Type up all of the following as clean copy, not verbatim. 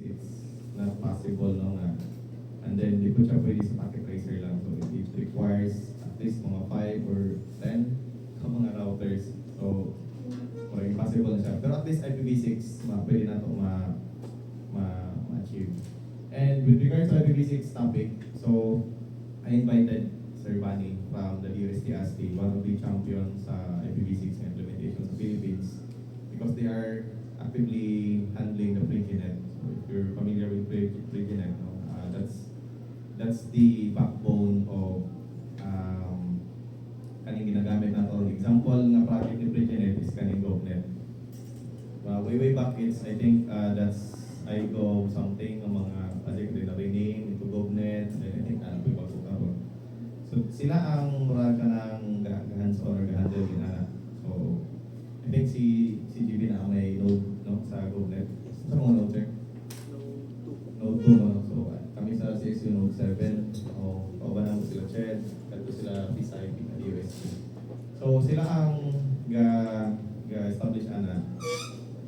it's not possible no nga. And then di po siya pwede sa packet tracer lang. So it requires at least mga 5 or 10 ka mga routers. So parang impossible na siya. Pero at least IPv6 pwede na ito ma-achieve. And with regards to IPv6 topic, so I invited Sir Bani from the DOST-ASTI, one of the champions sa IPv6 implementation sa Philippines, because they are actively handling the FreeGNet. So if you're familiar with FreeGNet, no? That's the backbone of kaning ginagamit nato. Example nga project ni FreeGNet is kaning GovNet. Way back, it's I think that's iGov something ng mga project na rename into GovNet. I think so sila ang murag ka ng hands-on or handle ginana. So I think si GB na may node no sa GovNet. Sa mga node sir? Node 2 no. So kami sa CSU Node 7 o paubana mo sila Ched, kalto sila PSI, DOST. So sila ang ga-establish ana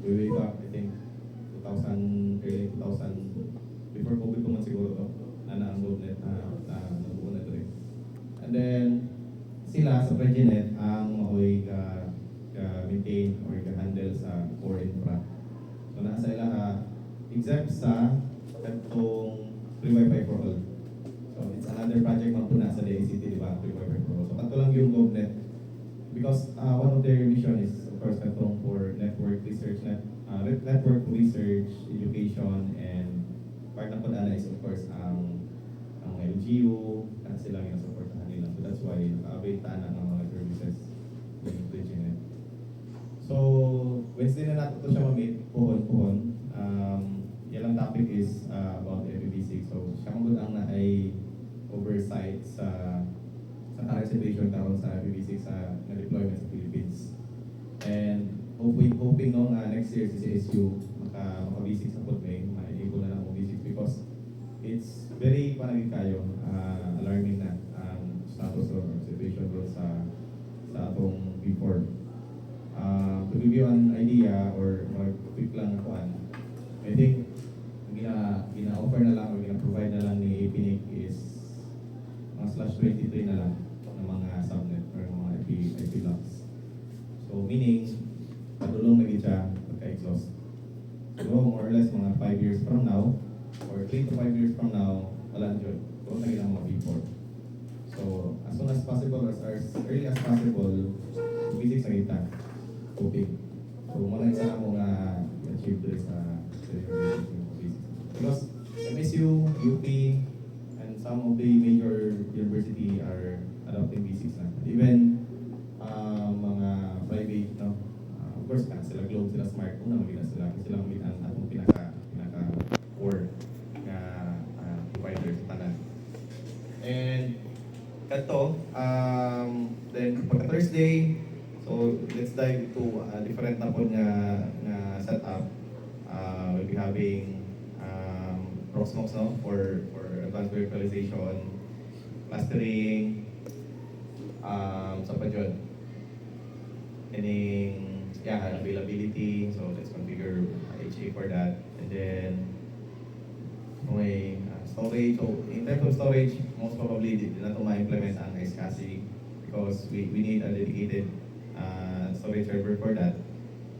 way back I think 2000 early 2000 before COVID pa man siguro to ana ang GovNet na nabuo na rin. And then sila sa FreeGNet ang maoy ga-maintain or ga-handle sa core infra. So nasa ila except sa katong Free Wi-Fi for All. So it's another project man po na sa DICT, di ba? Free Wi-Fi for All. So kanto lang yung GovNet. Because one of their mission is of course katong for network research, network research, education, and part na po na is of course ang LGU, at sila yung supportahan nila. So that's why avail na ng mga services ng FreeGNet. So Wednesday na natin ito siya ma-meet, puhon. Yalang topic is about IPv6. So siya magod ang na ay oversight sa current situation karon sa IPv6 sa deployment sa Philippines. And hoping no next year si CSU maka-V6 na po ma-enable na ng V6 because it's very kayo alarming na ang status or situation doon sa atong before. To give you an idea or quick lang ako I think gina-offer na lang or gina-provide na lang ni APNIC is mga /23 na lang ng mga subnet or mga IP blocks. So meaning, padulong na siya pagka-exhaust. So more or less mga 5 years from now or 3 to 5 years from now, wala na dyan. Doon na ginang mga V4. So as soon as possible, as early as possible, V6 na kita. Hoping. So muna isa na mo nga i-achieve doon sa because MSU, UP, and some of the major university are adopting V6 na. Even mga private, no? Of course, sila Globe, sila Smart, una magiging sila magiging ang atong pinaka-core na provider sa tanan. And kato, then pagka Thursday, so let's dive into different na po nga setup. We'll be having Proxmox no for advanced virtualization, clustering, sa pa dyan. Availability, so let's configure HA for that. And then may storage. So in terms of storage, most probably di na ito ma-implement ang iSCSI because we need a dedicated storage server for that.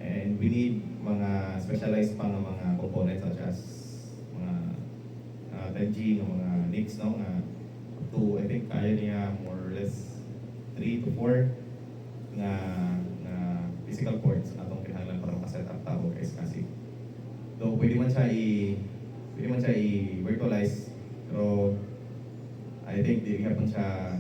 And we need mga specialized pang mga components such as mga 10G, mga NICs, no? Up to, I think, kaya niya more or less 3 to 4 na physical ports atong kinahanglan para makaset up tao kay iSCSI. Though pwede man siya i-virtualize, pero I think di hapon siya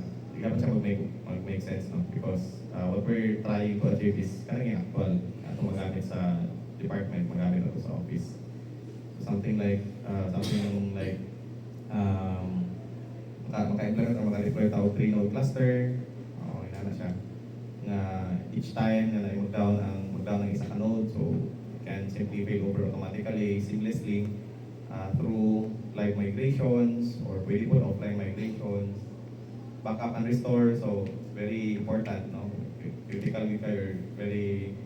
mag-make sense, no? Because what we're trying to achieve is kanang actual atong magamit sa department, magamit ito sa office. So something like maka-implement or maka-deploy tao 3-node cluster, ina na siya na each time na mag-down ng isa ka node, so it can simply fail over automatically, seamlessly through live migrations or pwede po offline migrations, backup and restore. So very important, no? Critical or very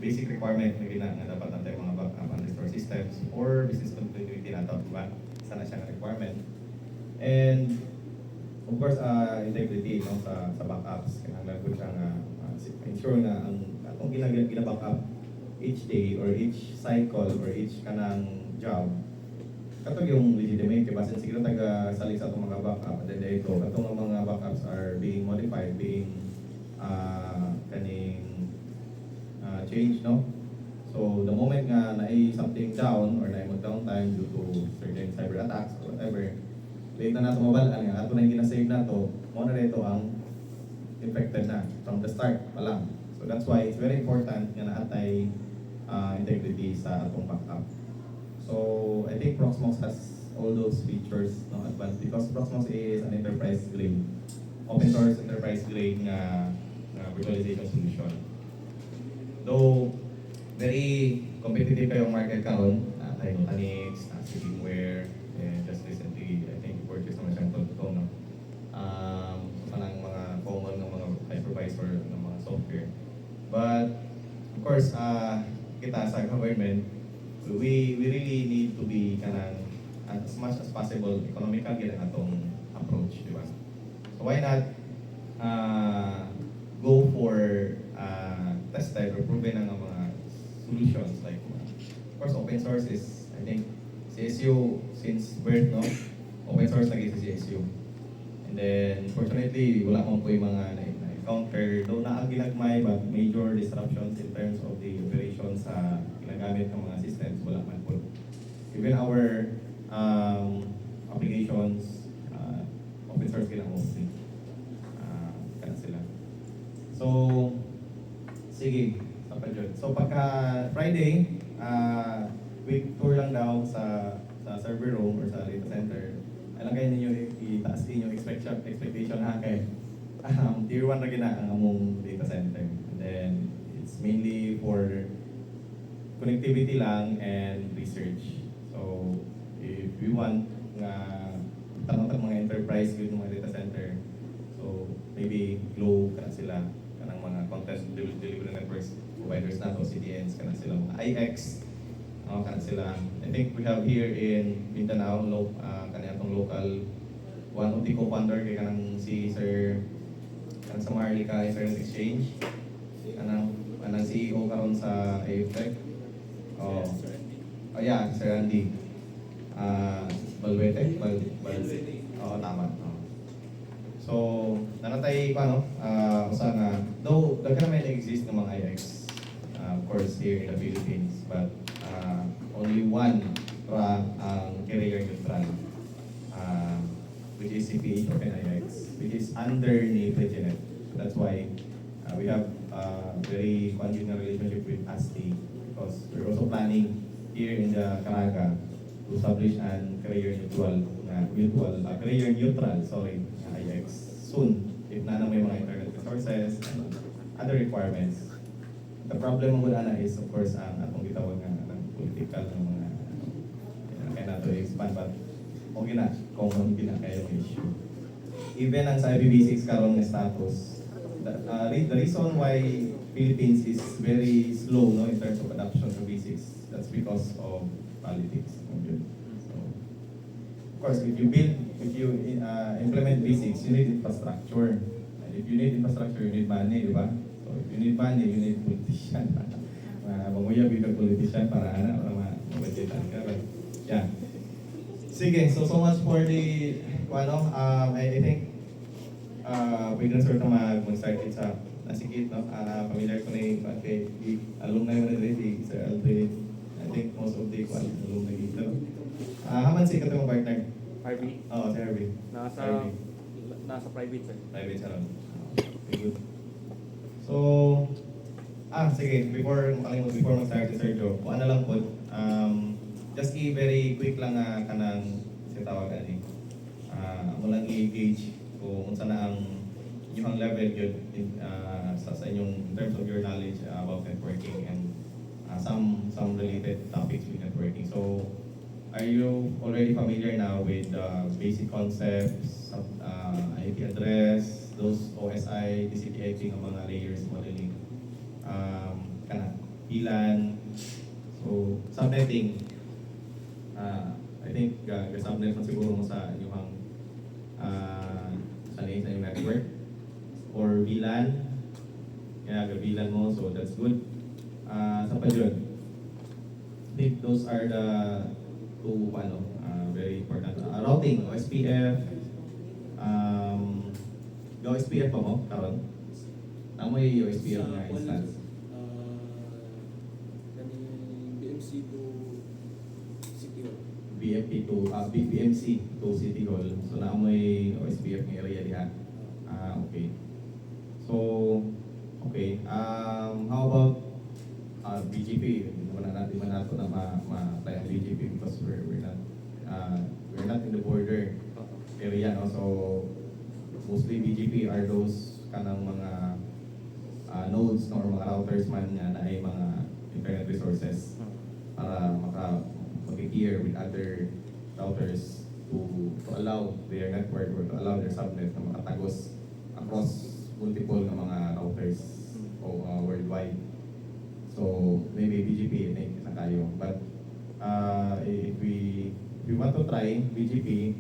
basic requirement na dapat natin mga backup and restore system. concepts or business continuity na ito, diba? Isa na siyang requirement. And of course, integrity no, sa backups. Kailangan ko siyang ensure na ang atong gina-backup each day or each cycle or each kanang job katong yung legitimate kaya basin siguro taga-sali sa itong mga backup at then ito katong mga backups are being modified, being kaning change, no? So the moment nga na something down or na mag-downtime due to certain cyber attacks or whatever, late na nato mabalaan nga ato na yung ginasave nato, mo na ito ang infected na from the start pa lang. So that's why it's very important nga naatay integrity sa atong backup. So I think Proxmox has all those features no advanced because Proxmox is an enterprise grade, open source enterprise grade nga virtualization solution. Though very competitive kayong market karon, tayo Nutanix, VMware, and just recently I think purchase naman siyang Togtog, no? Kanang mga common ng mga hypervisor ng mga software. But of course, kita sa government, we really need to be kanang as much as possible economical gid ang atong approach, di ba? So why not go for tested or proven ang mga solutions like of course open source is I think CSU since birth, no? Open source lagi sa CSU. And then fortunately wala man po yung mga na-encounter though naa ginagmay but major disruptions in terms of the operations sa ginagamit ng mga systems wala man po. Even our applications open source ginang mostly. Kaya sila. So sige, sa dyan. So pagka Friday, quick tour lang daw sa server room or sa data center. Alam kayo ninyo itaas din yung expectation ha kay tier 1 na gina ang among data center. And then it's mainly for connectivity lang and research. So if we want nga tanong mga enterprise with mga data center, so maybe Globe kana sila kanang mga content delivery networks providers nato, CDNs kana sila, IX kana sila. I think we have here in Mindanao kanang local one of the co-founder kay kanang si Sir kanang sa Marlica Internet Exchange kanang CEO karon sa AFTech. Oh yeah, Sir Andy. Balwete? Tama. So, nanatay pa, no? Usa nga, though, daghan naman exist ng mga IX, of course, here in the Philippines, but only one ang carrier neutral, which is CPH Open IX, which is under ni Pregenet. So that's why we have very congenial relationship with ASTI because we're also planning here in the Caraga to establish an career neutral IX soon if na may mga internet resources and other requirements. The problem mo na is of course ang atong gitawag nga ng political ng mga kaya nato expand but okay na kung hindi na kayo issue. Even ang sa IPv6 karon nga status, the reason why Philippines is very slow no in terms of adoption of V6, that's because of politics. So, of course, if you implement V6, you need infrastructure. And if you need infrastructure, you need money, di ba? So if you need money, you need politician. Mamuyab yung politician para mabudgetan ka. But yeah. Sige, so much for the I think we can sort of mag-start it sa nasikit, no? Familiar ko na yung alumni mo na rin, Sir Alfred. I think most of the alumni dito. Haman si katong partner? Harvey? Oo, si Harvey. Nasa private, sir. Private siya ron. Okay, good. So, sige, before mag-start si Sir Joe, kung ano lang po, just very quick lang kanang sitawagan eh. Mo lang i-gauge kung unsa na ang inyong level yun sa inyong in terms of your knowledge about networking and some related topics with networking. So, are you already familiar now with basic concepts of IP address, those OSI, TCP/IP ng mga layers modeling, VLAN, so subnetting, I think kasabnet mo siguro mo sa inyong sa inyong network or VLAN. Kaya VLAN mo, so that's good. Sa pa yun, I think those are the two very important. Routing, OSPF. OSPF pa mo, karon? Amoy OSPF nga instance. BMC to City Hall. BMC to City Hall. So naamoy OSPF ng area diha. Okay. So, okay. How about BGP? Hindi naman nato na ma-apply ang BGP because we're not in the border area, no? So mostly BGP are those kanang mga nodes, no, or mga routers man na ay mga internet resources para mag-peer with other routers to allow their network or to allow their subnet na makatagos across multiple na mga routers worldwide. So maybe BGP I think na kayo, but if we want to try BGP,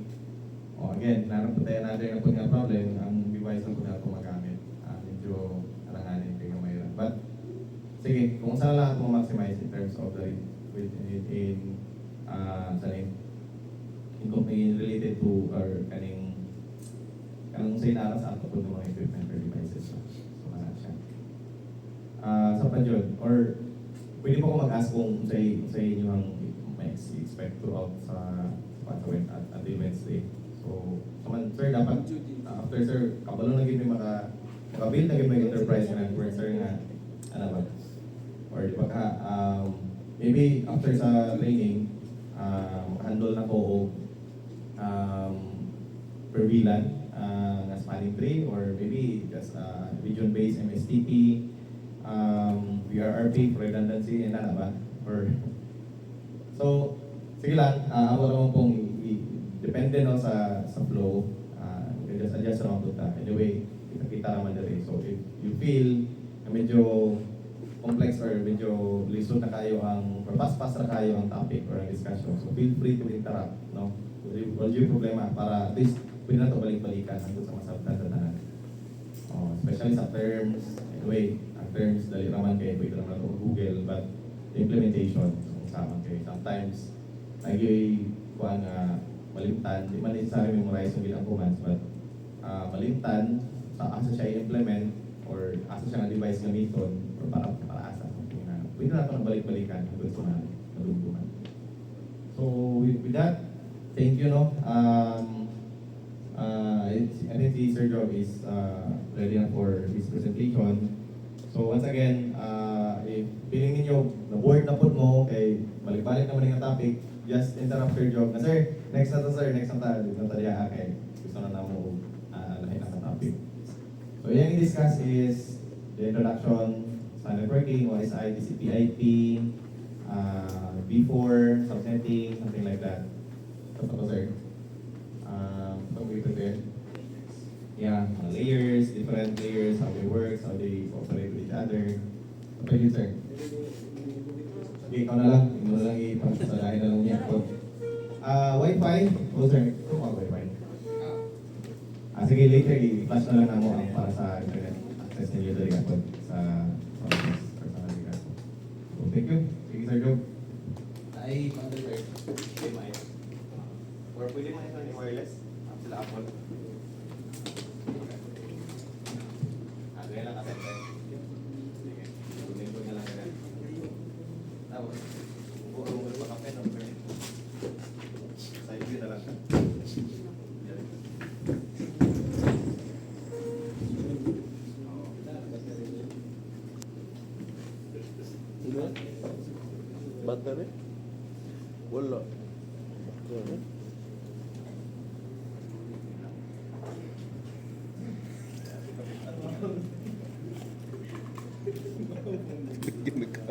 again, narampo tayo natin na po nga problem, ang device na po na magamit. Medyo alanganin kayo mayroon. But, sige, kung saan lahat mo maximize in terms of the in related to or kanang say naras sa ato po ng mga equipment or devices. So, mga siya. Sa pa dyan, or pwede po ko mag-ask kung sa inyo ang expect throughout sa at Wednesday. So, sir, dapat after sir, kabalo na gid may maka-build na gid may enterprise na network sir nga ano ba? Or di ba ka maybe after sa training handle na ko per VLAN na spanning tree or maybe just region-based MSTP VRRP for redundancy and ano ba? Or so sige lang, ako naman pong depende no sa flow, just adjust naman po ta. Anyway, kita naman dali. So if you feel na medyo complex or medyo lisod na kayo ang, or paspas na kayo ang topic or ang discussion, so feel free to interrupt, no? Wala yung problema para at least pwede na ito balik-balikan hanggang sa masabtan na especially sa terms. Anyway, ang terms dali naman kayo, pwede naman ito Google, but the implementation, sama kayo. Sometimes, kuha nga malimtan, di man necessarily memorize yung bilang commands, but malimtan sa asa siya i-implement or asa siya nga device gamiton or para asa. Pwede na ito nang balik-balikan hanggang sa madugtungan. So with that, thank you, no? I think si Sir Job is ready na for his presentation. So once again, if feeling ninyo na-board na po mo, kay balik-balik naman yung topic, just interrupt your job. Na sir, next na to sir, next na tayo. Dito na tayo kay gusto na mo lahat ng topic. So yung i-discuss is the introduction sa networking, OSI, TCP/IP, B4, subnetting, something like that. So ito sir. So we prepare. Yeah, layers, different layers, how they work, how they cooperate with each other. So pwede sir. Okay, ikaw na lang. Ikaw na lang ipasalahin na lang niya. Wi-Fi. Sir. Ito mga Wi-Fi. Sige, later i-flash na lang na mo ang para sa internet access ninyo dali ako sa process or sa naligas. So, thank you. Sige, Sir Job. Ay, pang-sir. Okay, may. Or pwede mo ito ni wireless? Sila Apple. Gaya lang kasi. Sige. Kunin ko na lang yan. Tapos, bukong pa kape, no? Side view na lang siya. Battery? Wala. Gimik ka.